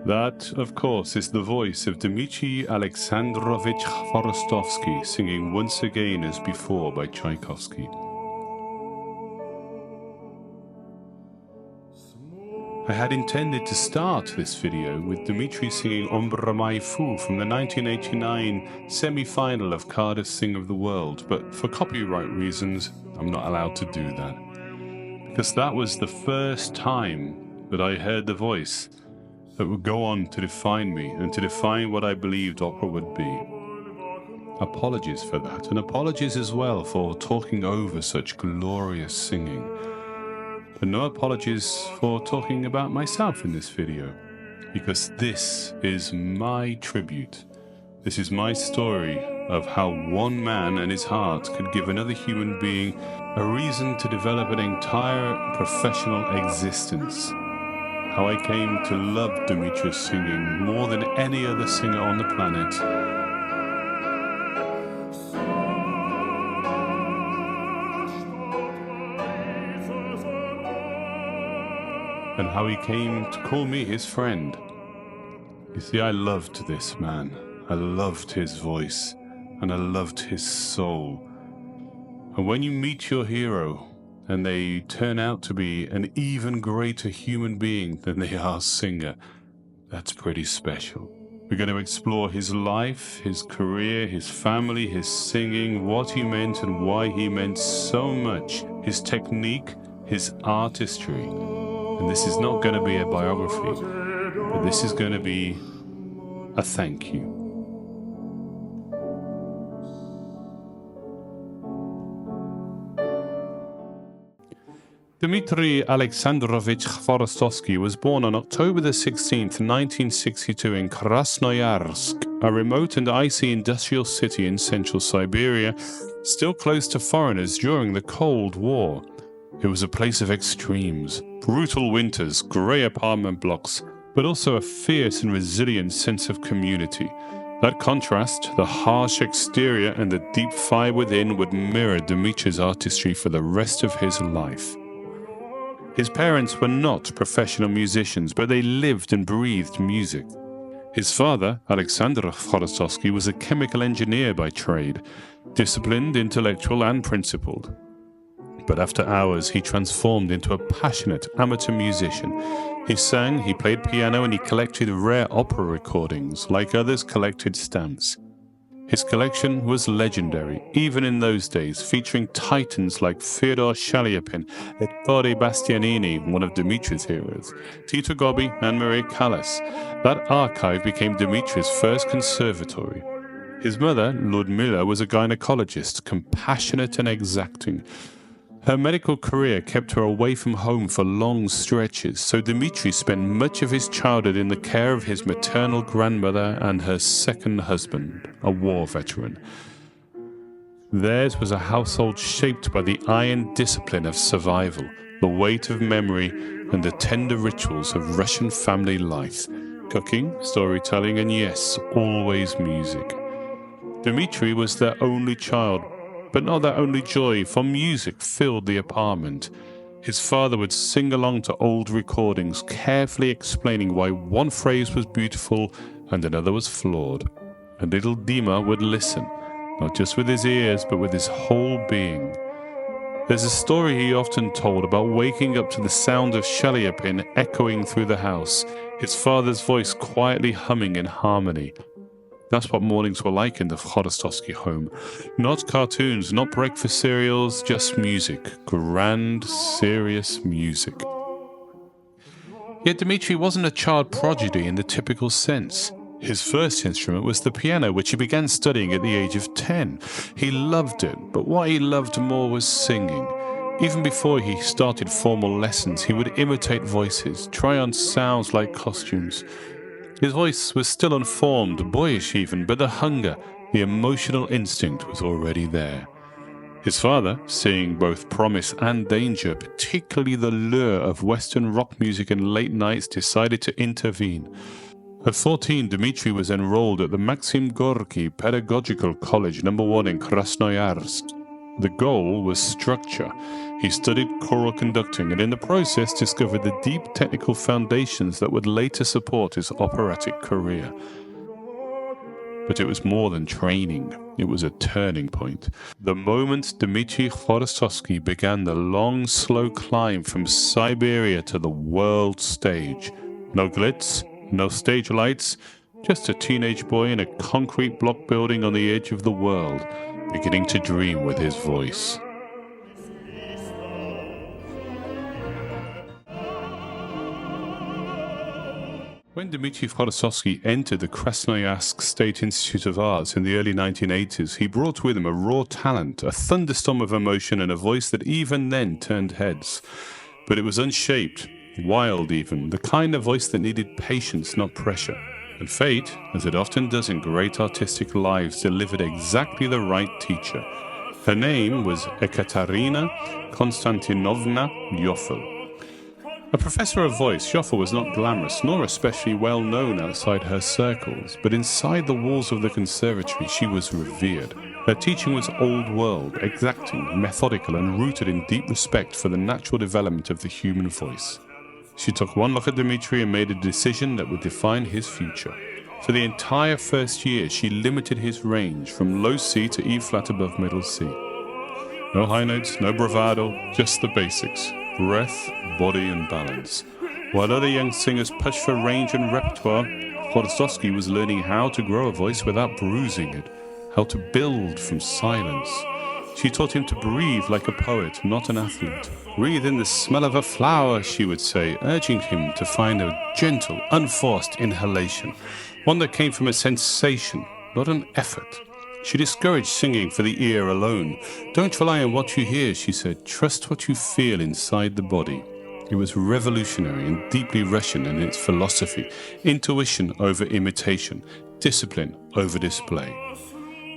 That, of course, is the voice of Dmitri Alexandrovich Hvorostovsky singing once again as before by Tchaikovsky. I had intended to start this video with Dmitri singing Ombre Mai Fou from the 1989 semi-final of Cardiff Singer of the World, but for copyright reasons, I'm not allowed to do that. Because that was the first time that I heard the voice that would go on to define me and to define what I believed opera would be. Apologies for that, and apologies as well for talking over such glorious singing. But no apologies for talking about myself in this video, because this is my tribute. This is my story of how one man and his heart could give another human being a reason to develop an entire professional existence. How I came to love Dmitri's singing more than any other singer on the planet. And how he came to call me his friend. You see, I loved this man. I loved his voice, and I loved his soul. And when you meet your hero, and they turn out to be an even greater human being than they are singer, that's pretty special. We're going to explore his life, his career, his family, his singing, what he meant and why he meant so much, his technique, his artistry. And this is not going to be a biography, but this is going to be a thank you. Dmitri Alexandrovich Hvorostovsky was born on October the 16th, 1962 in Krasnoyarsk, a remote and icy industrial city in central Siberia, still close to foreigners during the Cold War. It was a place of extremes, brutal winters, grey apartment blocks, but also a fierce and resilient sense of community. That contrast, the harsh exterior and the deep fire within, would mirror Dmitri's artistry for the rest of his life. His parents were not professional musicians, but they lived and breathed music. His father, Alexander Hvorostovsky, was a chemical engineer by trade, disciplined, intellectual and principled. But after hours, he transformed into a passionate amateur musician. He sang, he played piano, and he collected rare opera recordings, like others collected stamps. His collection was legendary, even in those days, featuring titans like Fyodor Shaliapin, Ettore Bastianini, one of Dmitri's heroes, Tito Gobbi, and Maria Callas. That archive became Dmitri's first conservatory. His mother, Ludmila, was a gynecologist, compassionate and exacting. Her medical career kept her away from home for long stretches, so Dmitri spent much of his childhood in the care of his maternal grandmother and her second husband, a war veteran. Theirs was a household shaped by the iron discipline of survival, the weight of memory, and the tender rituals of Russian family life. Cooking, storytelling, and yes, always music. Dmitri was their only child, but not their only joy, for music filled the apartment. His father would sing along to old recordings, carefully explaining why one phrase was beautiful and another was flawed. And little Dima would listen, not just with his ears, but with his whole being. There's a story he often told about waking up to the sound of Shaliapin echoing through the house, his father's voice quietly humming in harmony. That's what mornings were like in the Hvorostovsky home. Not cartoons, not breakfast cereals, just music. Grand, serious music. Yet Dmitri wasn't a child prodigy in the typical sense. His first instrument was the piano, which he began studying at the age of 10. He loved it, but what he loved more was singing. Even before he started formal lessons, he would imitate voices, try on sounds like costumes. His voice was still unformed, boyish even, but the hunger, the emotional instinct was already there. His father, seeing both promise and danger, particularly the lure of Western rock music and late nights, decided to intervene. At 14, Dmitri was enrolled at the Maxim Gorky Pedagogical College No. 1 in Krasnoyarsk. The goal was structure. He studied choral conducting and in the process discovered the deep technical foundations that would later support his operatic career. But it was more than training. It was a turning point. The moment Dmitri Hvorostovsky began the long, slow climb from Siberia to the world stage. No glitz, no stage lights, just a teenage boy in a concrete block building on the edge of the world, beginning to dream with his voice. When Dmitri Hvorostovsky entered the Krasnoyarsk State Institute of Arts in the early 1980s, he brought with him a raw talent, a thunderstorm of emotion, and a voice that even then turned heads. But it was unshaped, wild even, the kind of voice that needed patience, not pressure. And fate, as it often does in great artistic lives, delivered exactly the right teacher. Her name was Ekaterina Konstantinovna Yoffel. A professor of voice, Yoffel was not glamorous, nor especially well known outside her circles, but inside the walls of the conservatory she was revered. Her teaching was old world, exacting, methodical, and rooted in deep respect for the natural development of the human voice. She took one look at Dmitri and made a decision that would define his future. For the entire first year, she limited his range from low C to E flat above middle C. No high notes, no bravado, just the basics. Breath, body, and balance. While other young singers pushed for range and repertoire, Hvorostovsky was learning how to grow a voice without bruising it, how to build from silence. She taught him to breathe like a poet, not an athlete. Breathe in the smell of a flower, she would say, urging him to find a gentle, unforced inhalation, one that came from a sensation, not an effort. She discouraged singing for the ear alone. Don't rely on what you hear, she said. Trust what you feel inside the body. It was revolutionary and deeply Russian in its philosophy. Intuition over imitation. Discipline over display.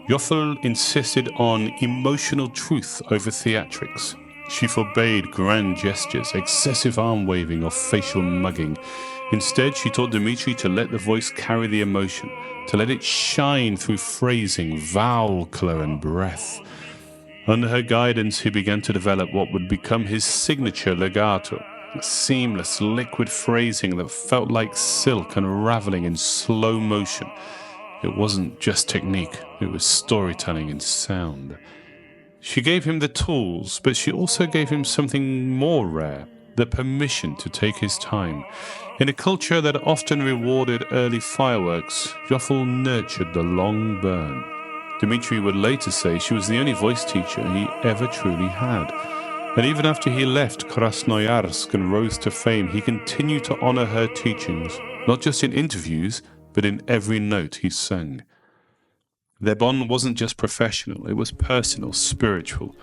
Yoffel insisted on emotional truth over theatrics. She forbade grand gestures, excessive arm waving, or facial mugging. Instead, she taught Dmitri to let the voice carry the emotion, to let it shine through phrasing, vowel color, and breath. Under her guidance, he began to develop what would become his signature legato, a seamless, liquid phrasing that felt like silk unraveling in slow motion. It wasn't just technique, it was storytelling in sound. She gave him the tools, but she also gave him something more rare, the permission to take his time. In a culture that often rewarded early fireworks, Yoffel nurtured the long burn. Dmitri would later say she was the only voice teacher he ever truly had. And even after he left Krasnoyarsk and rose to fame, he continued to honor her teachings, not just in interviews, but in every note he sang. Their bond wasn't just professional, it was personal, spiritual.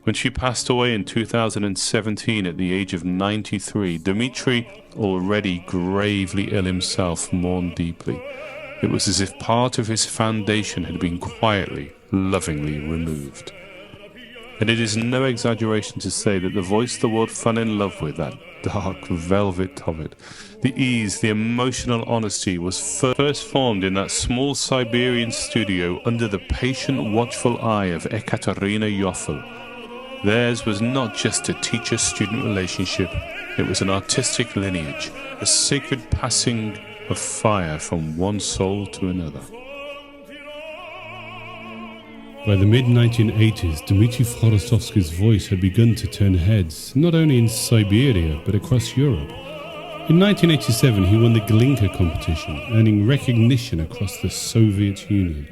When she passed away in 2017 at the age of 93, Dmitri, already gravely ill himself, mourned deeply. It was as if part of his foundation had been quietly, lovingly removed. And it is no exaggeration to say that the voice the world fell in love with, that dark velvet of it, the ease, the emotional honesty, was first formed in that small Siberian studio under the patient, watchful eye of Ekaterina Yoffel. Theirs was not just a teacher-student relationship, it was an artistic lineage, a sacred passing of fire from one soul to another. By the mid-1980s, Dmitri Hvorostovsky's voice had begun to turn heads, not only in Siberia, but across Europe. In 1987, he won the Glinka competition, earning recognition across the Soviet Union.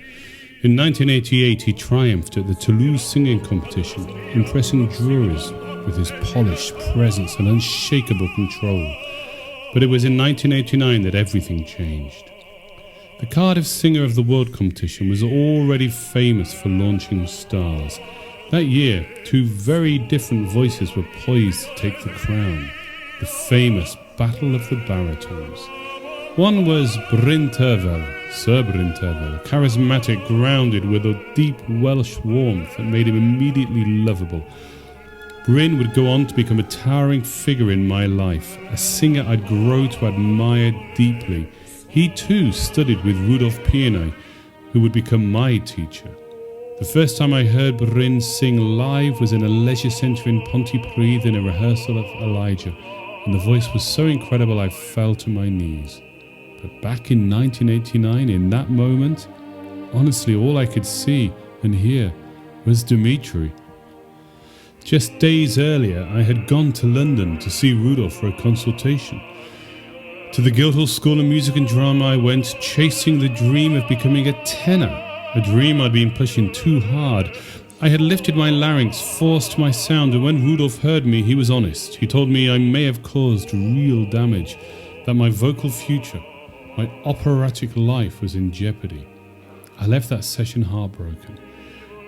In 1988, he triumphed at the Toulouse singing competition, impressing juries with his polished presence and unshakable control. But it was in 1989 that everything changed. The Cardiff Singer of the World competition was already famous for launching stars. That year, two very different voices were poised to take the crown, the famous Battle of the Baritones. One was Sir Brintervel, charismatic, grounded, with a deep Welsh warmth that made him immediately lovable. Bryn would go on to become a towering figure in my life, a singer I'd grow to admire deeply. He too studied with Rudolf Pienay, who would become my teacher. The first time I heard Bryn sing live was in a leisure centre in Pontypridd in a rehearsal of Elijah, and the voice was so incredible I fell to my knees. But back in 1989, in that moment, honestly all I could see and hear was Dmitri. Just days earlier, I had gone to London to see Rudolph for a consultation. To the Guildhall School of Music and Drama I went, chasing the dream of becoming a tenor, a dream I'd been pushing too hard. I had lifted my larynx, forced my sound, and when Rudolph heard me, he was honest. He told me I may have caused real damage, that my vocal future, my operatic life was in jeopardy. I left that session heartbroken.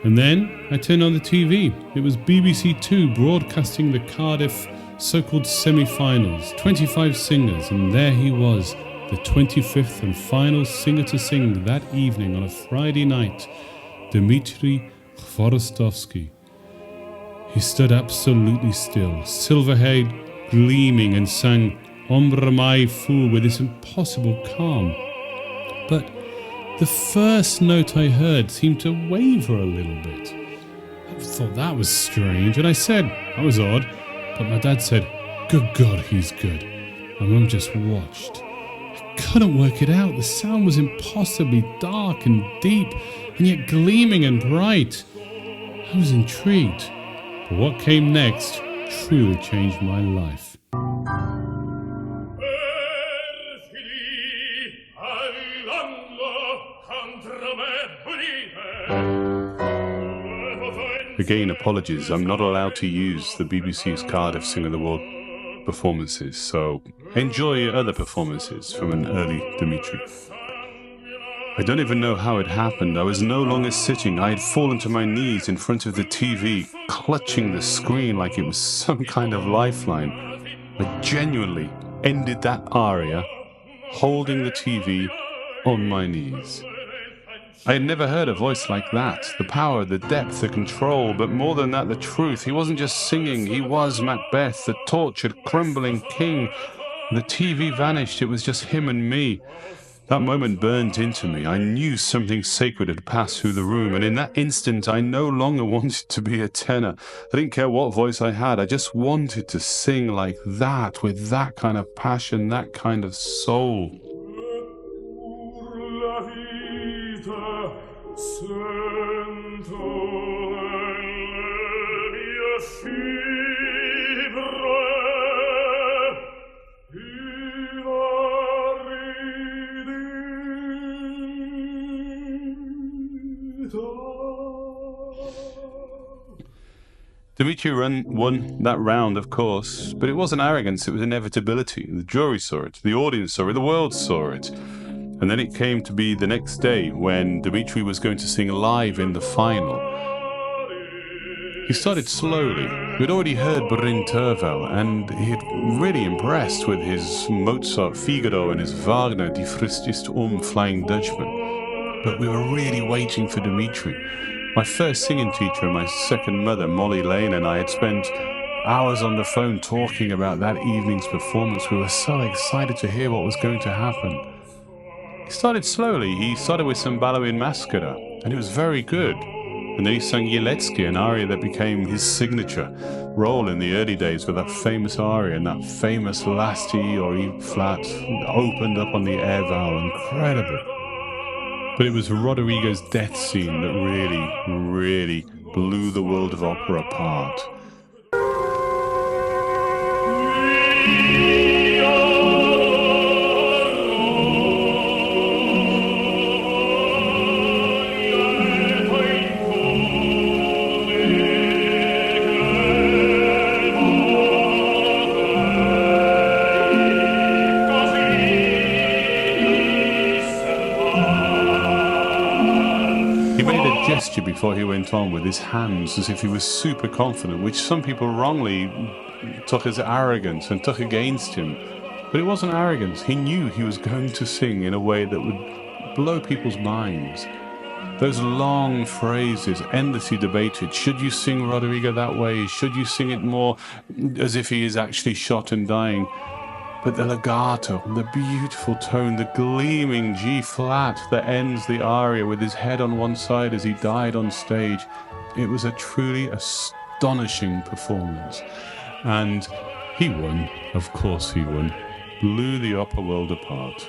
And then I turned on the TV. It was BBC Two broadcasting the Cardiff so-called semi-finals, 25 singers, and there he was, the 25th and final singer to sing that evening on a Friday night, Dmitri Hvorostovsky. He stood absolutely still, silver-haired, gleaming, and sang Ombre mai fu with this impossible calm. But the first note I heard seemed to waver a little bit. I thought that was strange, and I said, that was odd. But my dad said, good God, he's good. My mum just watched. I couldn't work it out. The sound was impossibly dark and deep, and yet gleaming and bright. I was intrigued. But what came next truly changed my life. Again, apologies. I'm not allowed to use the BBC's Cardiff Singer of the World performances, so enjoy other performances from an early Dmitri. I don't even know how it happened. I was no longer sitting. I had fallen to my knees in front of the TV, clutching the screen like it was some kind of lifeline. I genuinely ended that aria holding the TV on my knees. I had never heard a voice like that. The power, the depth, the control, but more than that, the truth. He wasn't just singing, he was Macbeth, the tortured, crumbling king. The TV vanished, it was just him and me. That moment burned into me. I knew something sacred had passed through the room, and in that instant I no longer wanted to be a tenor. I didn't care what voice I had, I just wanted to sing like that, with that kind of passion, that kind of soul. Dmitri won that round, of course, but it wasn't arrogance, it was inevitability. The jury saw it, the audience saw it, the world saw it. And then it came to be the next day when Dmitri was going to sing live in the final. He started slowly. We'd already heard Bryn Tervel, and he had really impressed with his Mozart Figaro and his Wagner Die Frist ist Flying Dutchman. But we were really waiting for Dmitri. My first singing teacher and my second mother, Molly Lane, and I had spent hours on the phone talking about that evening's performance. We were so excited to hear what was going to happen. He started slowly. He started with some Ballo in Maschera, and it was very good. And then he sang Yeletsky, an aria that became his signature role in the early days with that famous aria and that famous last E or E flat opened up on the air vowel. Incredible. But it was Roderigo's death scene that really blew the world of opera apart. Before he went on with his hands as if he was super confident, which some people wrongly took as arrogance and took against him. But it wasn't arrogance. He knew he was going to sing in a way that would blow people's minds. Those long phrases, endlessly debated. Should you sing Roderigo that way? Should you sing it more as if he is actually shot and dying? But the legato, the beautiful tone, the gleaming G-flat that ends the aria with his head on one side as he died on stage, it was a truly astonishing performance. And he won, of course he won, blew the opera world apart.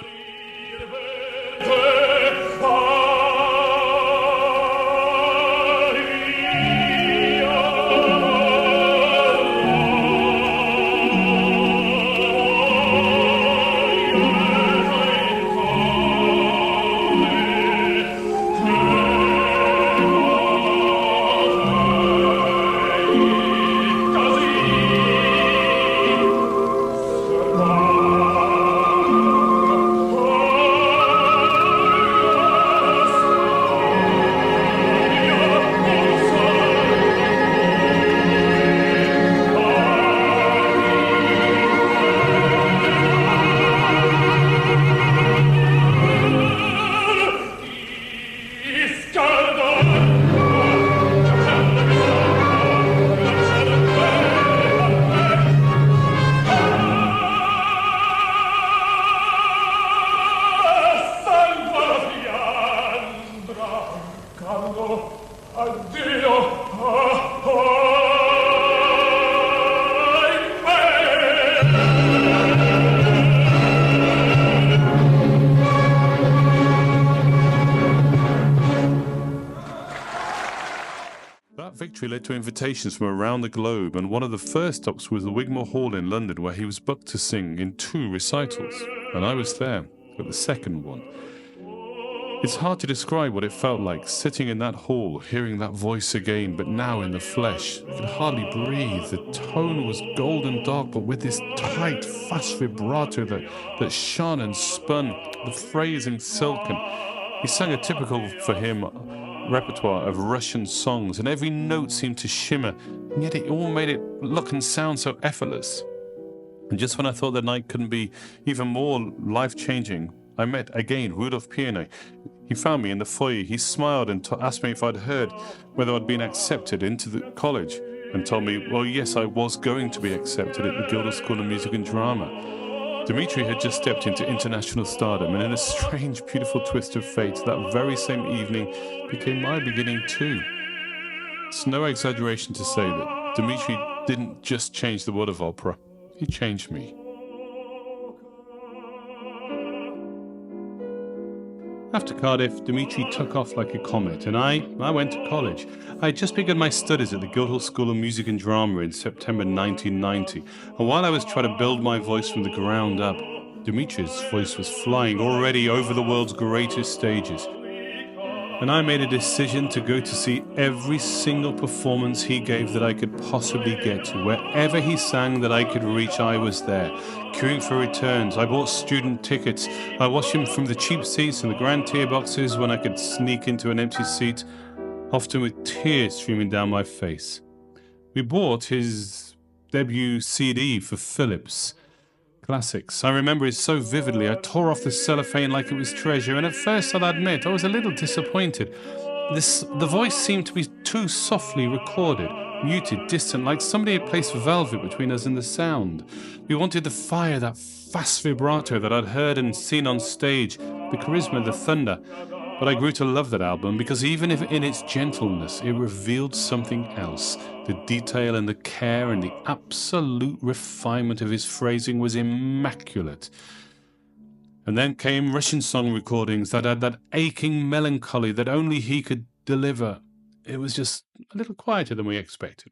Victory led to invitations from around the globe, and one of the first stops was the Wigmore Hall in London, where he was booked to sing in 2 recitals, and I was there at the second one. It's hard to describe what it felt like, sitting in that hall, hearing that voice again, but now in the flesh. I could hardly breathe. The tone was golden dark, but with this tight, fast vibrato that shone and spun, the phrasing silken. He sang a typical, for him, repertoire of Russian songs, and every note seemed to shimmer, and yet it all made it look and sound so effortless. And just when I thought the night couldn't be even more life-changing, I met again Rudolf Pierne. He found me in the foyer. He smiled and asked me if I'd heard whether I'd been accepted into the college, and told me, well, yes, I was going to be accepted at the Guildhall School of Music and Drama. Dmitri had just stepped into international stardom, and in a strange, beautiful twist of fate, that very same evening became my beginning too. It's no exaggeration to say that Dmitri didn't just change the world of opera, he changed me. After Cardiff, Dmitri took off like a comet, and I went to college. I had just begun my studies at the Guildhall School of Music and Drama in September 1990, and while I was trying to build my voice from the ground up, Dmitri's voice was flying already over the world's greatest stages. And I made a decision to go to see every single performance he gave that I could possibly get to. Wherever he sang that I could reach, I was there, queuing for returns. I bought student tickets. I watched him from the cheap seats and the grand tier boxes when I could sneak into an empty seat, often with tears streaming down my face. We bought his debut CD for Philips Classics. I remember it so vividly. I tore off the cellophane like it was treasure, and at first, I'll admit, I was a little disappointed. The voice seemed to be too softly recorded, muted, distant, like somebody had placed velvet between us and the sound. We wanted the fire, that fast vibrato that I'd heard and seen on stage, the charisma, the thunder. But I grew to love that album because even if in its gentleness, it revealed something else. The detail and the care and the absolute refinement of his phrasing was immaculate. And then came Russian song recordings that had that aching melancholy that only he could deliver. It was just a little quieter than we expected.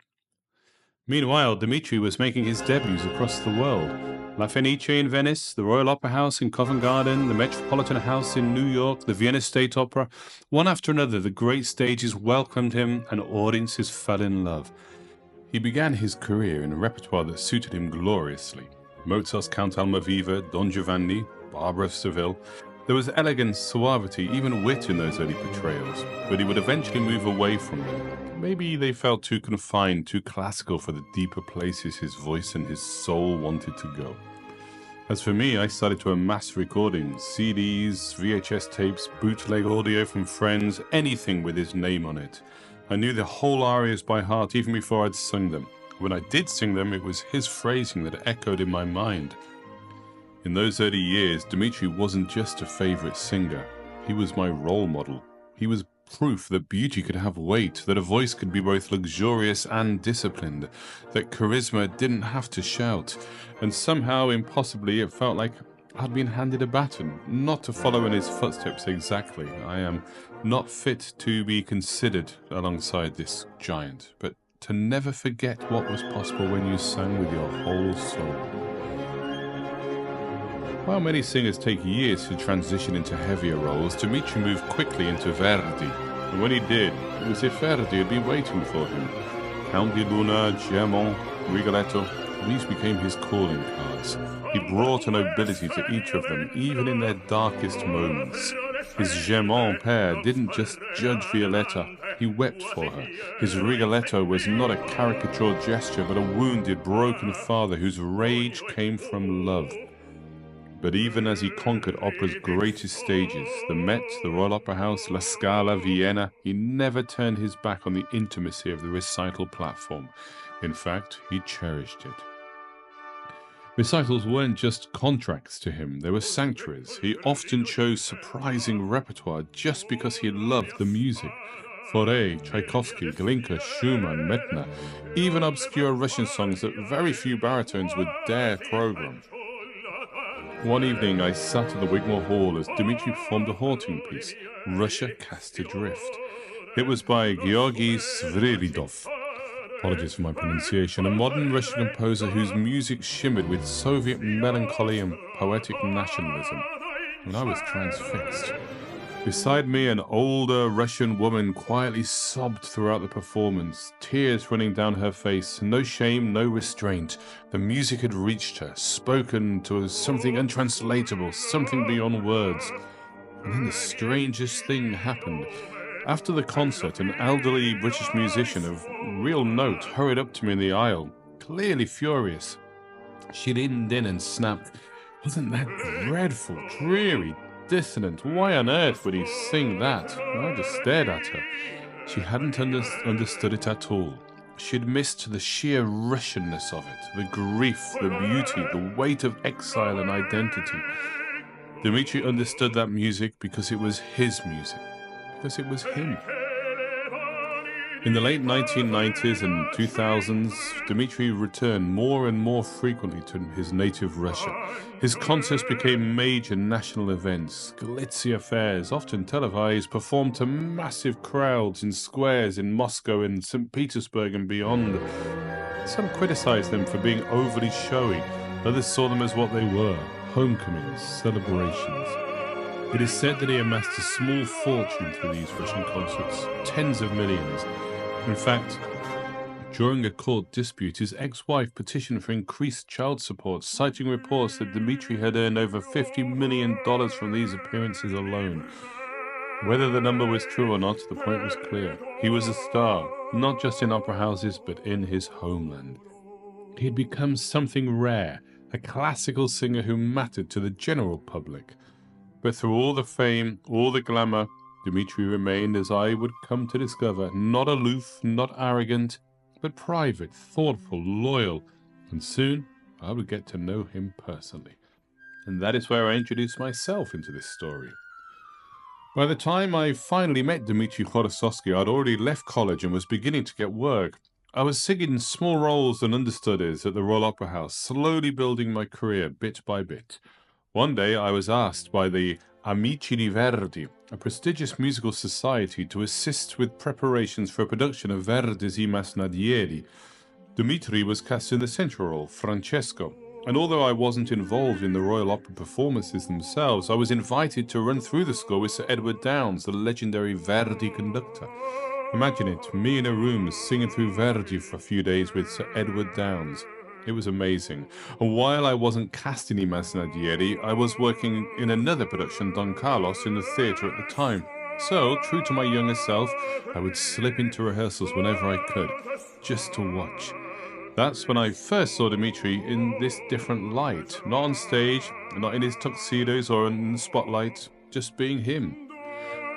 Meanwhile, Dmitri was making his debuts across the world. La Fenice in Venice, the Royal Opera House in Covent Garden, the Metropolitan House in New York, the Vienna State Opera. One after another, the great stages welcomed him and audiences fell in love. He began his career in a repertoire that suited him gloriously. Mozart's Count Almaviva, Don Giovanni, Barbara of Seville. There was elegance, suavity, even wit in those early portrayals, but he would eventually move away from them. Maybe they felt too confined, too classical for the deeper places his voice and his soul wanted to go. As for me, I started to amass recordings, CDs, VHS tapes, bootleg audio from friends, anything with his name on it. I knew the whole arias by heart even before I'd sung them. When I did sing them, it was his phrasing that echoed in my mind. In those early years, Dmitri wasn't just a favourite singer. He was my role model. He was proof that beauty could have weight, that a voice could be both luxurious and disciplined, that charisma didn't have to shout. And somehow, impossibly, it felt like I'd been handed a baton, not to follow in his footsteps exactly. I am not fit to be considered alongside this giant, but to never forget what was possible when you sang with your whole soul. While many singers take years to transition into heavier roles, Dmitri moved quickly into Verdi, and when he did, it was as if Verdi had been waiting for him. Count di Luna, Germont, Rigoletto, these became his calling cards. He brought a nobility to each of them, even in their darkest moments. His Germont pair didn't just judge Violetta, he wept for her. His Rigoletto was not a caricature gesture, but a wounded, broken father whose rage came from love. But even as he conquered opera's greatest stages, the Met, the Royal Opera House, La Scala, Vienna, he never turned his back on the intimacy of the recital platform. In fact, he cherished it. Recitals weren't just contracts to him, they were sanctuaries. He often chose surprising repertoire just because he loved the music. Fauré, Tchaikovsky, Glinka, Schumann, Medtner, even obscure Russian songs that very few baritones would dare program. One evening I sat at the Wigmore Hall as Dmitri performed a haunting piece, Russia Cast Adrift. It was by Georgy Svriridov. Apologies for my pronunciation, a modern Russian composer whose music shimmered with Soviet melancholy and poetic nationalism. And I was transfixed. Beside me, an older Russian woman quietly sobbed throughout the performance, tears running down her face, no shame, no restraint. The music had reached her, spoken to her something untranslatable, something beyond words. And then the strangest thing happened. After the concert, an elderly British musician of real note hurried up to me in the aisle, clearly furious. She leaned in and snapped, "Wasn't that dreadful, dreary, dissonant? Why on earth would he sing that?" And I just stared at her. She hadn't understood it at all. She'd missed the sheer Russianness of it, the grief, the beauty, the weight of exile and identity. Dmitri understood that music because it was his music. Because it was him. In the late 1990s and 2000s, Dmitri returned more and more frequently to his native Russia. His concerts became major national events, glitzy affairs, often televised, performed to massive crowds in squares in Moscow and St. Petersburg and beyond. Some criticized them for being overly showy, others saw them as what they were, homecomings, celebrations. It is said that he amassed a small fortune through these Russian concerts, tens of millions. In fact, during a court dispute, his ex-wife petitioned for increased child support, citing reports that Dmitri had earned over $50 million from these appearances alone. Whether the number was true or not, the point was clear. He was a star, not just in opera houses, but in his homeland. He had become something rare, a classical singer who mattered to the general public. But through all the fame, all the glamour, Dmitri remained, as I would come to discover, not aloof, not arrogant, but private, thoughtful, loyal, and soon I would get to know him personally. And that is where I introduced myself into this story. By the time I finally met Dmitri Hvorostovsky, I'd already left college and was beginning to get work. I was singing small roles and understudies at the Royal Opera House, slowly building my career bit by bit. One day I was asked by the Amici di Verdi, a prestigious musical society, to assist with preparations for a production of Verdi's I Masnadieri. Dmitri was cast in the central role, Francesco, and although I wasn't involved in the Royal Opera performances themselves, I was invited to run through the score with Sir Edward Downes, the legendary Verdi conductor. Imagine it, me in a room singing through Verdi for a few days with Sir Edward Downes. It was amazing. And while I wasn't cast in I Masnadieri, I was working in another production, Don Carlos, in the theatre at the time. So, true to my younger self, I would slip into rehearsals whenever I could, just to watch. That's when I first saw Dmitri in this different light, not on stage, not in his tuxedos or in the spotlight, just being him.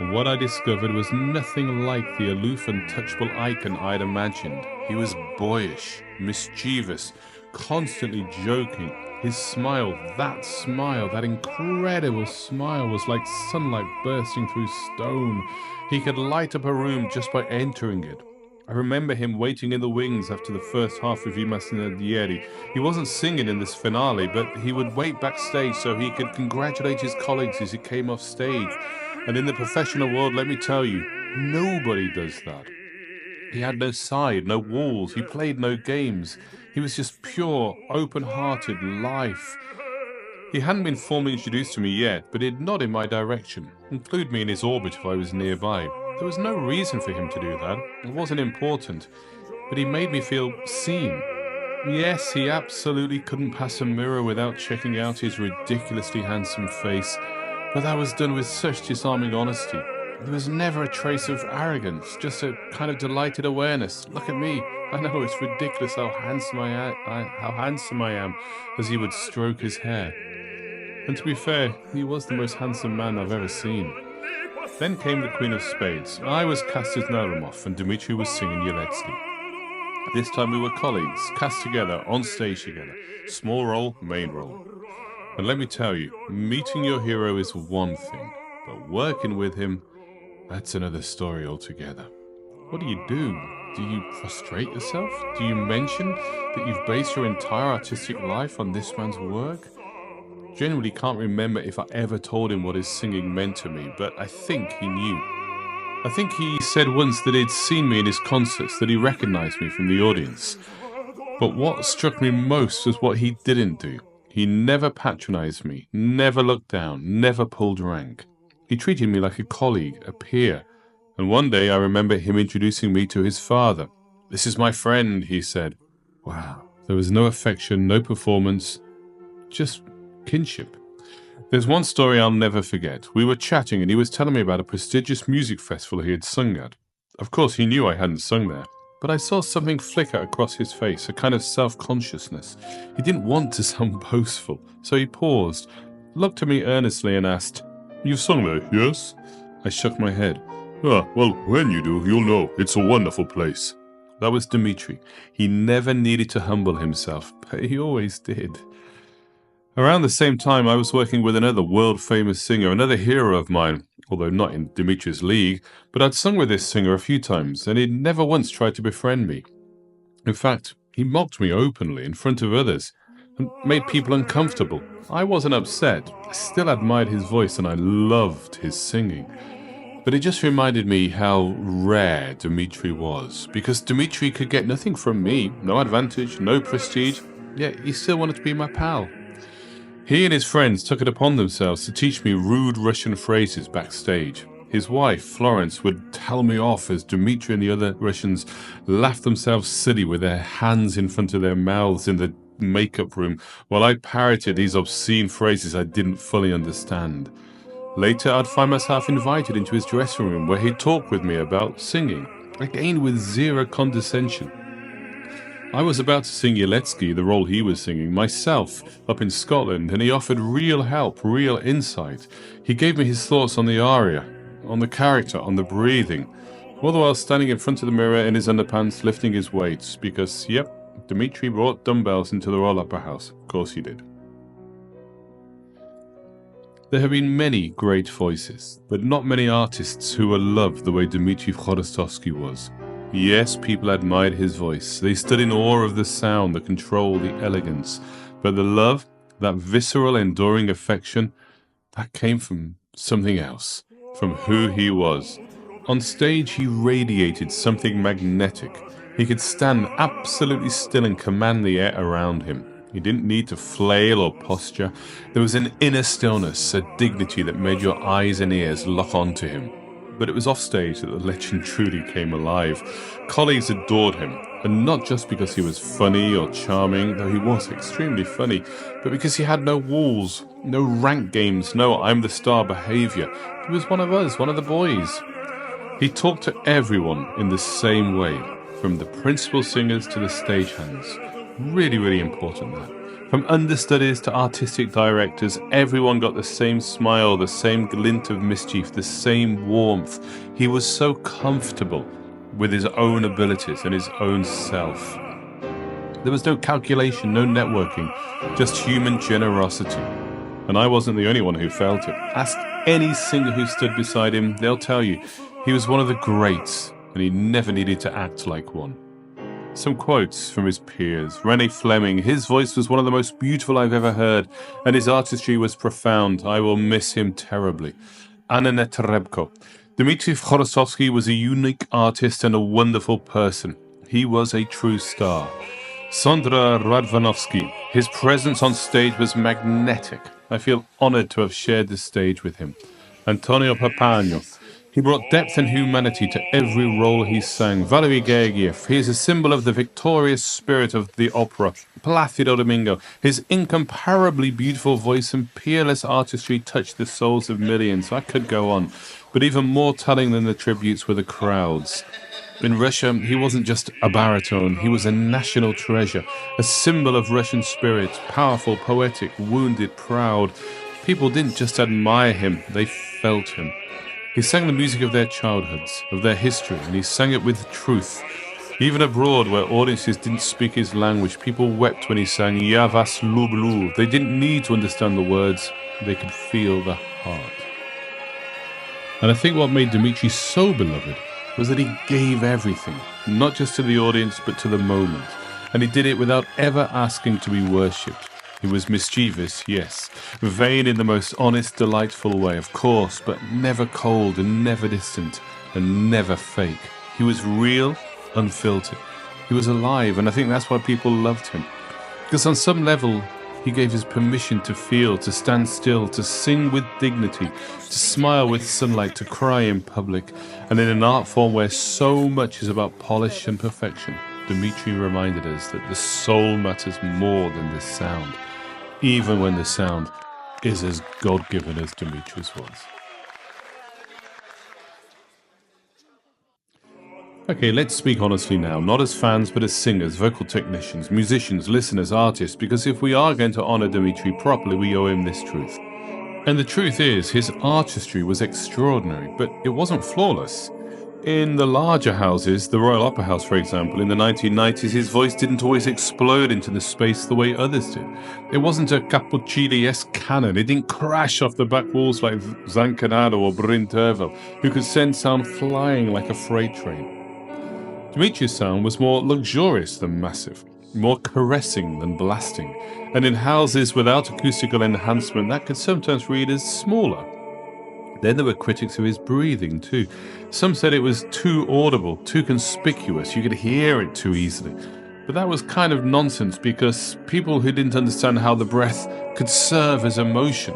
And what I discovered was nothing like the aloof, untouchable icon I'd imagined. He was boyish, mischievous, constantly joking, His smile, that incredible smile was like sunlight bursting through stone. He could light up a room just by entering it. I remember him waiting in the wings after the first half of I Masnadieri. He wasn't singing in this finale, but he would wait backstage so he could congratulate his colleagues as he came off stage. And in the professional world, let me tell you, nobody does that. He had no side, no walls, he played no games. He was just pure, open-hearted life. He hadn't been formally introduced to me yet, but he'd nod in my direction, include me in his orbit if I was nearby. There was no reason for him to do that. It wasn't important, but he made me feel seen. Yes, he absolutely couldn't pass a mirror without checking out his ridiculously handsome face, but that was done with such disarming honesty. There was never a trace of arrogance, just a kind of delighted awareness. Look at me. I know it's ridiculous how handsome I am, as he would stroke his hair. And to be fair, he was the most handsome man I've ever seen. Then came the Queen of Spades. I was cast as Naramov, and Dmitri was singing Yeletsky. This time we were colleagues, cast together, on stage together. Small role, main role. And let me tell you, meeting your hero is one thing, but working with him, that's another story altogether. What do? Do you frustrate yourself? Do you mention that you've based your entire artistic life on this man's work? Genuinely can't remember if I ever told him what his singing meant to me, but I think he knew. I think he said once that he'd seen me in his concerts, that he recognized me from the audience. But what struck me most was what he didn't do. He never patronized me, never looked down, never pulled rank. He treated me like a colleague, a peer. And one day I remember him introducing me to his father. "This is my friend," he said. Wow. There was no affection, no performance, just kinship. There's one story I'll never forget. We were chatting and he was telling me about a prestigious music festival he had sung at. Of course, he knew I hadn't sung there, but I saw something flicker across his face, a kind of self-consciousness. He didn't want to sound boastful, so he paused, looked at me earnestly and asked, "You've sung there, yes?" I shook my head. "Ah, well, when you do, you'll know. It's a wonderful place." That was Dmitri. He never needed to humble himself, but he always did. Around the same time, I was working with another world-famous singer, another hero of mine, although not in Dmitri's league, but I'd sung with this singer a few times, and he'd never once tried to befriend me. In fact, he mocked me openly in front of others, and made people uncomfortable. I wasn't upset. I still admired his voice, and I loved his singing. But it just reminded me how rare Dmitri was, because Dmitri could get nothing from me, no advantage, no prestige, yet he still wanted to be my pal. He and his friends took it upon themselves to teach me rude Russian phrases backstage. His wife, Florence, would tell me off as Dmitri and the other Russians laughed themselves silly with their hands in front of their mouths in the makeup room, while I parroted these obscene phrases I didn't fully understand. Later, I'd find myself invited into his dressing room where he'd talk with me about singing, again with zero condescension. I was about to sing Yeletsky, the role he was singing, myself, up in Scotland, and he offered real help, real insight. He gave me his thoughts on the aria, on the character, on the breathing, all the while standing in front of the mirror in his underpants, lifting his weights, because, yep, Dmitri brought dumbbells into the Royal Opera House. Of course he did. There have been many great voices, but not many artists who were loved the way Dmitri Hvorostovsky was. Yes, people admired his voice. They stood in awe of the sound, the control, the elegance. But the love, that visceral, enduring affection, that came from something else, from who he was. On stage, he radiated something magnetic. He could stand absolutely still and command the air around him. He didn't need to flail or posture. There was an inner stillness, a dignity that made your eyes and ears lock onto him. But it was off stage that the legend truly came alive. Colleagues adored him, and not just because he was funny or charming, though he was extremely funny, but because he had no walls, no rank games, no "I'm the star" behavior. He was one of us, one of the boys. He talked to everyone in the same way, from the principal singers to the stagehands. Really, really important that. From understudies to artistic directors, everyone got the same smile, the same glint of mischief, the same warmth. He was so comfortable with his own abilities and his own self. There was no calculation, no networking, just human generosity. And I wasn't the only one who felt it. Ask any singer who stood beside him, they'll tell you he was one of the greats, and he never needed to act like one. Some quotes from his peers. René Fleming, his voice was one of the most beautiful I've ever heard, and his artistry was profound. I will miss him terribly. Anna Netrebko. Dmitri Hvorostovsky was a unique artist and a wonderful person. He was a true star. Sondra Radvanovsky, his presence on stage was magnetic. I feel honored to have shared this stage with him. Antonio Papagno, he brought depth and humanity to every role he sang. Valery Gergiev, he is a symbol of the victorious spirit of the opera. Placido Domingo, his incomparably beautiful voice and peerless artistry touched the souls of millions. I could go on, but even more telling than the tributes were the crowds. In Russia, he wasn't just a baritone, he was a national treasure, a symbol of Russian spirit, powerful, poetic, wounded, proud. People didn't just admire him, they felt him. He sang the music of their childhoods, of their history, and he sang it with truth. Even abroad, where audiences didn't speak his language, people wept when he sang "Ya vas lublu." They didn't need to understand the words, they could feel the heart. And I think what made Dmitri so beloved was that he gave everything, not just to the audience, but to the moment. And he did it without ever asking to be worshipped. He was mischievous, yes, vain in the most honest, delightful way, of course, but never cold and never distant and never fake. He was real, unfiltered. He was alive, and I think that's why people loved him. Because on some level, he gave his permission to feel, to stand still, to sing with dignity, to smile with sunlight, to cry in public, and in an art form where so much is about polish and perfection. Dmitri reminded us that the soul matters more than the sound, even when the sound is as God-given as Dmitri's was. Okay, let's speak honestly now, not as fans, but as singers, vocal technicians, musicians, listeners, artists, because if we are going to honor Dmitri properly, we owe him this truth. And the truth is, his artistry was extraordinary, but it wasn't flawless. In the larger houses, the Royal Opera House, for example, in the 1990s, his voice didn't always explode into the space the way others did. It wasn't a Cappuccini-esque cannon. It didn't crash off the back walls like Zancanaro or Brintervel, who could send sound flying like a freight train. Dmitri's sound was more luxurious than massive, more caressing than blasting, and in houses without acoustical enhancement, that could sometimes read as smaller. Then there were critics of his breathing too. Some said it was too audible, too conspicuous, you could hear it too easily. But that was kind of nonsense because people who didn't understand how the breath could serve as emotion.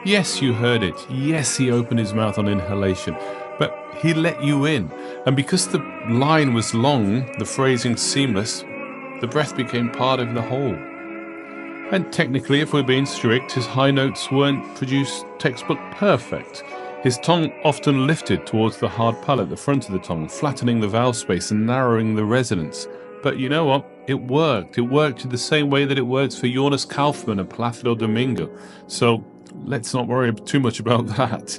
Yes, you heard it. Yes, he opened his mouth on inhalation, but he let you in. And because the line was long, the phrasing seamless, the breath became part of the whole. And technically, if we're being strict, his high notes weren't produced textbook perfect. His tongue often lifted towards the hard palate, the front of the tongue, flattening the vowel space and narrowing the resonance. But you know what? It worked. It worked in the same way that it works for Jonas Kaufmann and Placido Domingo. So let's not worry too much about that.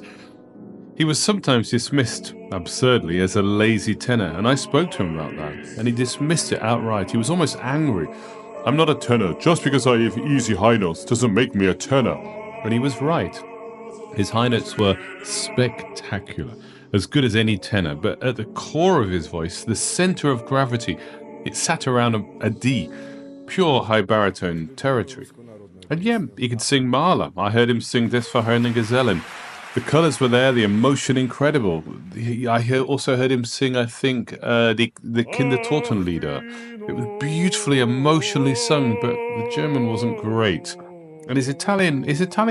He was sometimes dismissed, absurdly, as a lazy tenor, and I spoke to him about that, and he dismissed it outright. He was almost angry. I'm not a tenor. Just because I have easy high notes doesn't make me a tenor. And he was right. His high notes were spectacular, as good as any tenor, but at the core of his voice, the center of gravity, it sat around a D, pure high baritone territory. And yeah, he could sing Mahler. I heard him sing Des Verheerende Gesellen. The colors were there, the emotion incredible. I also heard him sing, I think, the Kindertotenlieder. It was beautifully, emotionally sung, but the German wasn't great. And his Italian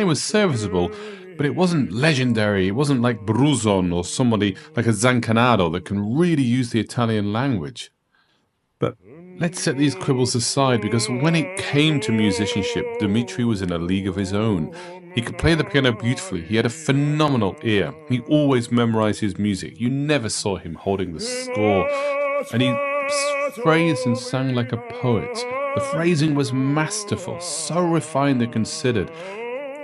was serviceable, but it wasn't legendary. It wasn't like Bruzon or somebody like a Zancanaro that can really use the Italian language. But let's set these quibbles aside, because when it came to musicianship, Dmitri was in a league of his own. He could play the piano beautifully. He had a phenomenal ear. He always memorized his music. You never saw him holding the score. And he phrased and sang like a poet. The phrasing was masterful, so refined and considered.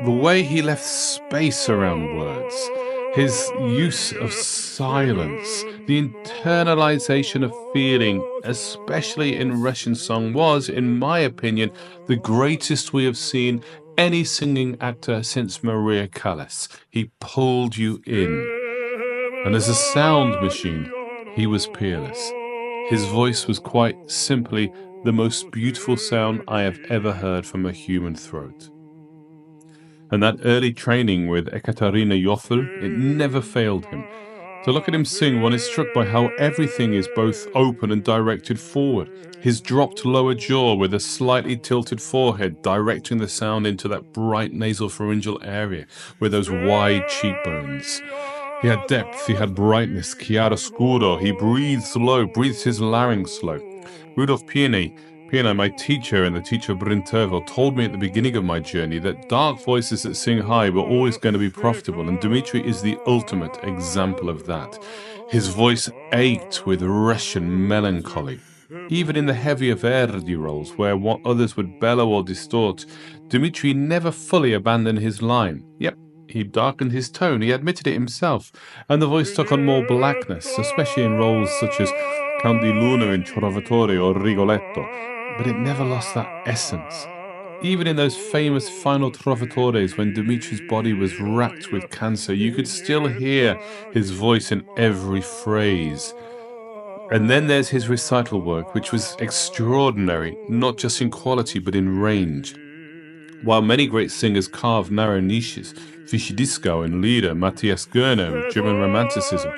The way he left space around words, His use of silence, the internalization of feeling, especially in Russian song, was, in my opinion, the greatest we have seen any singing actor since Maria Callas. He pulled you in. And as a sound machine, he was peerless. His voice was quite simply the most beautiful sound I have ever heard from a human throat. And that early training with Ekaterina Yoffel, it never failed him. To look at him sing, one is struck by how everything is both open and directed forward. His dropped lower jaw with a slightly tilted forehead directing the sound into that bright nasopharyngeal area with those wide cheekbones. He had depth, he had brightness, chiaroscuro, he breathed slow, breathed his larynx slow. Rudolf Piene, my teacher and the teacher of Brintervel, told me at the beginning of my journey that dark voices that sing high were always going to be profitable, and Dmitri is the ultimate example of that. His voice ached with Russian melancholy. Even in the heavier Verdi roles, where what others would bellow or distort, Dmitri never fully abandoned his line. Yep, he darkened his tone, he admitted it himself, and the voice took on more blackness, especially in roles such as Count di Luna in Trovatore or Rigoletto, but it never lost that essence. Even in those famous final Trovatores, when Dmitri's body was racked with cancer, you could still hear his voice in every phrase. And then there's his recital work, which was extraordinary, not just in quality, but in range. While many great singers carved narrow niches, Fischer Dieskau and Lieder, Matthias Goerner, German Romanticism,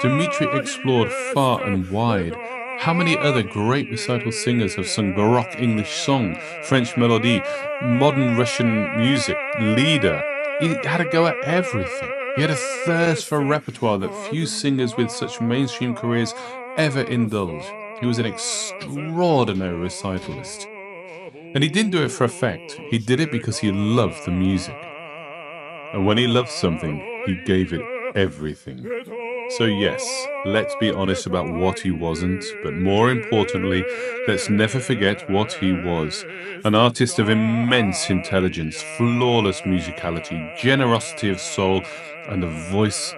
Dmitri explored far and wide. How many other great recital singers have sung Baroque English song, French melody, modern Russian music, Lieder? He had a go at everything. He had a thirst for repertoire that few singers with such mainstream careers ever indulge. He was an extraordinary recitalist. And he didn't do it for effect. He did it because he loved the music. And when he loved something, he gave it everything. So yes, let's be honest about what he wasn't, but more importantly, let's never forget what he was. An artist of immense intelligence, flawless musicality, generosity of soul, and a voice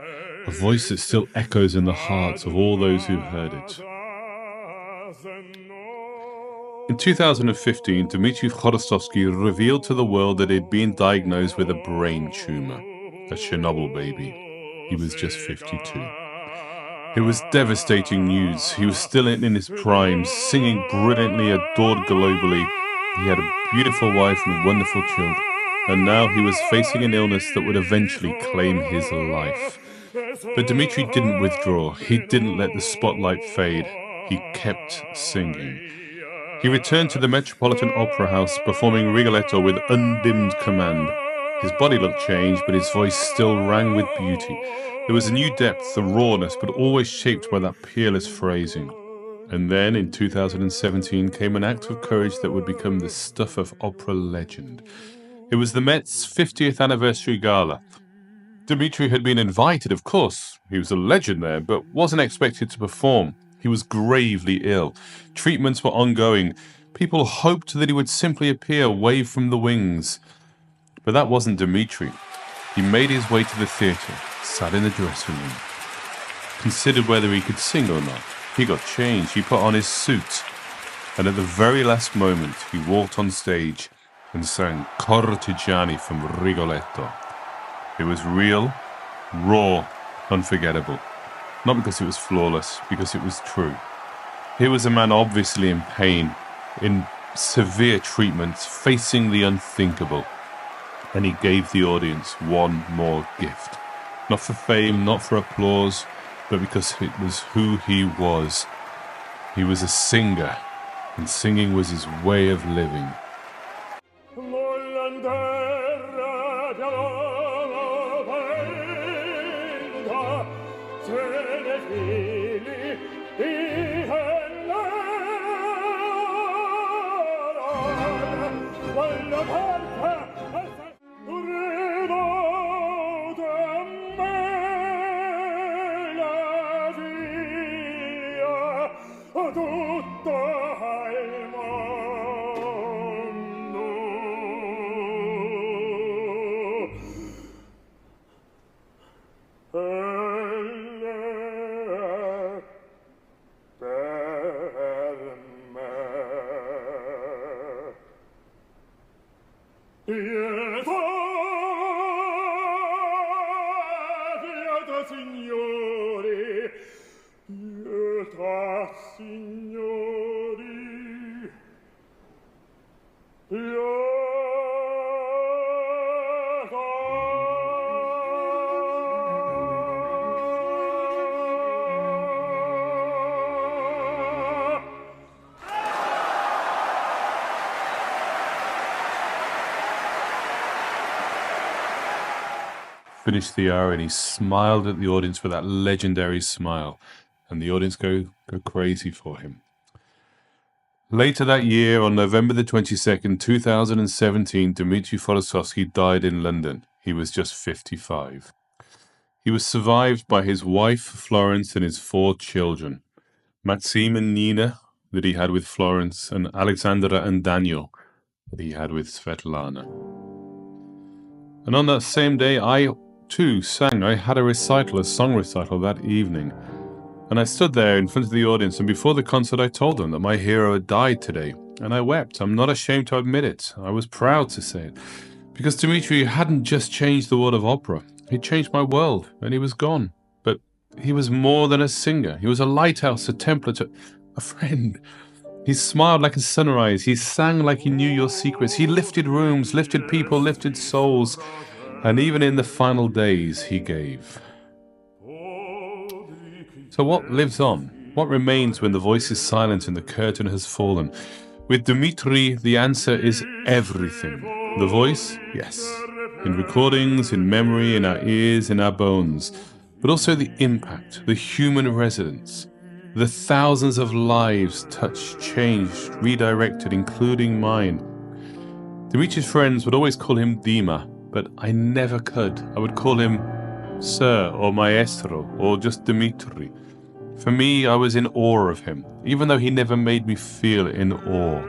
that still echoes in the hearts of all those who heard it. In 2015, Dmitri Hvorostovsky revealed to the world that he'd been diagnosed with a brain tumor, a Chernobyl baby. He was just 52. It was devastating news. He was still in his prime, singing brilliantly, adored globally. He had a beautiful wife and wonderful children. And now he was facing an illness that would eventually claim his life. But Dmitri didn't withdraw. He didn't let the spotlight fade. He kept singing. He returned to the Metropolitan Opera House, performing Rigoletto with undimmed command. His body looked changed, but his voice still rang with beauty. There was a new depth, a rawness, but always shaped by that peerless phrasing. And then, in 2017, came an act of courage that would become the stuff of opera legend. It was the Met's 50th anniversary gala. Dmitri had been invited, of course. He was a legend there, but wasn't expected to perform. He was gravely ill. Treatments were ongoing. People hoped that he would simply appear, wave from the wings. But that wasn't Dmitri. He made his way to the theatre, sat in the dressing room, considered whether he could sing or not. He got changed, he put on his suit, and at the very last moment, he walked on stage and sang Cortigiani from Rigoletto. It was real, raw, unforgettable. Not because it was flawless, because it was true. Here was a man obviously in pain, in severe treatments, facing the unthinkable. And he gave the audience one more gift. Not for fame, not for applause, but because it was who he was. He was a singer, and singing was his way of living. Finished the hour and he smiled at the audience with that legendary smile, and the audience go crazy for him. Later that year, on November the 22nd, 2017, Dmitri Hvorostovsky died in London. He was just 55. He was survived by his wife, Florence, and his 4 children, Maxim and Nina, that he had with Florence, and Alexandra and Daniel, that he had with Svetlana. And on that same day, I too sang. I had a song recital that evening. And I stood there in front of the audience, and before the concert I told them that my hero had died today. And I wept. I'm not ashamed to admit it. I was proud to say it. Because Dmitri hadn't just changed the world of opera. He changed my world, and he was gone. But he was more than a singer. He was a lighthouse, a template, a friend. He smiled like a sunrise. He sang like he knew your secrets. He lifted rooms, lifted people, lifted souls. And even in the final days, he gave. So what lives on? What remains when the voice is silent and the curtain has fallen? With Dmitri, the answer is everything. The voice? Yes. In recordings, in memory, in our ears, in our bones. But also the impact, the human resonance. The thousands of lives touched, changed, redirected, including mine. Dimitri's friends would always call him Dima, but I never could. I would call him Sir or Maestro or just Dmitri. For me, I was in awe of him, even though he never made me feel in awe.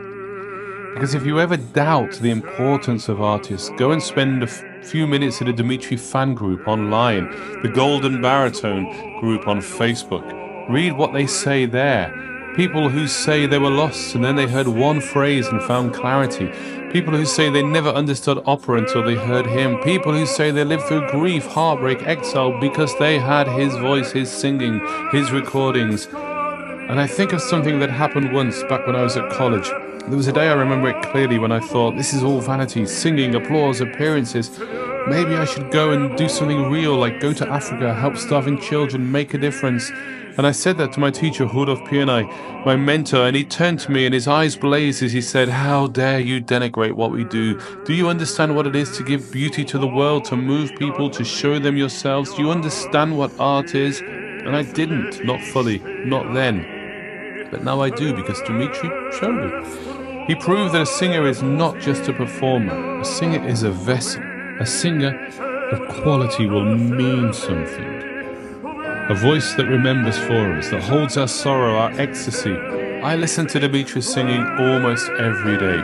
Because if you ever doubt the importance of artists, go and spend a few minutes in a Dmitri fan group online, the Golden Baritone group on Facebook. Read what they say there. People who say they were lost and then they heard one phrase and found clarity. People who say they never understood opera until they heard him. People who say they lived through grief, heartbreak, exile because they had his voice, his singing, his recordings. And I think of something that happened once back when I was at college. There was a day I remember it clearly when I thought, this is all vanity, singing, applause, appearances. Maybe I should go and do something real, like go to Africa, help starving children, make a difference. And I said that to my teacher, Rudolf Piernai, my mentor, and he turned to me and his eyes blazed as he said, how dare you denigrate what we do? Do you understand what it is to give beauty to the world, to move people, to show them yourselves? Do you understand what art is? And I didn't, not fully, not then. But now I do, because Dmitri showed me. He proved that a singer is not just a performer. A singer is a vessel. A singer of quality will mean something. A voice that remembers for us, that holds our sorrow, our ecstasy. I listen to Dmitri singing almost every day.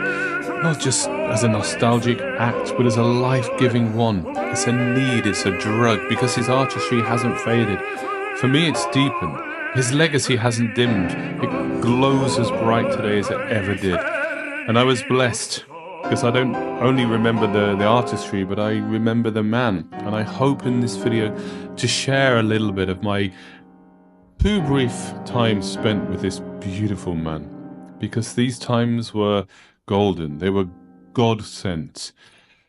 Not just as a nostalgic act, but as a life-giving one. It's a need, it's a drug, because his artistry hasn't faded. For me, it's deepened. His legacy hasn't dimmed. It glows as bright today as it ever did. And I was blessed, because I don't only remember the artistry, but I remember the man. And I hope in this video to share a little bit of my 2 brief times spent with this beautiful man. Because these times were golden. They were God-sent.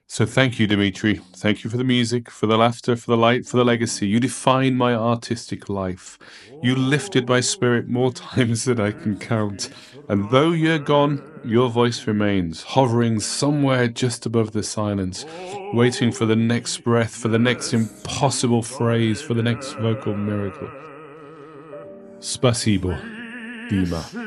So thank you, Dmitri. Thank you for the music, for the laughter, for the light, for the legacy. You defined my artistic life. You lifted my spirit more times than I can count. And though you're gone, your voice remains, hovering somewhere just above the silence, waiting for the next breath, for the next impossible phrase, for the next vocal miracle. Spasibo, Dima.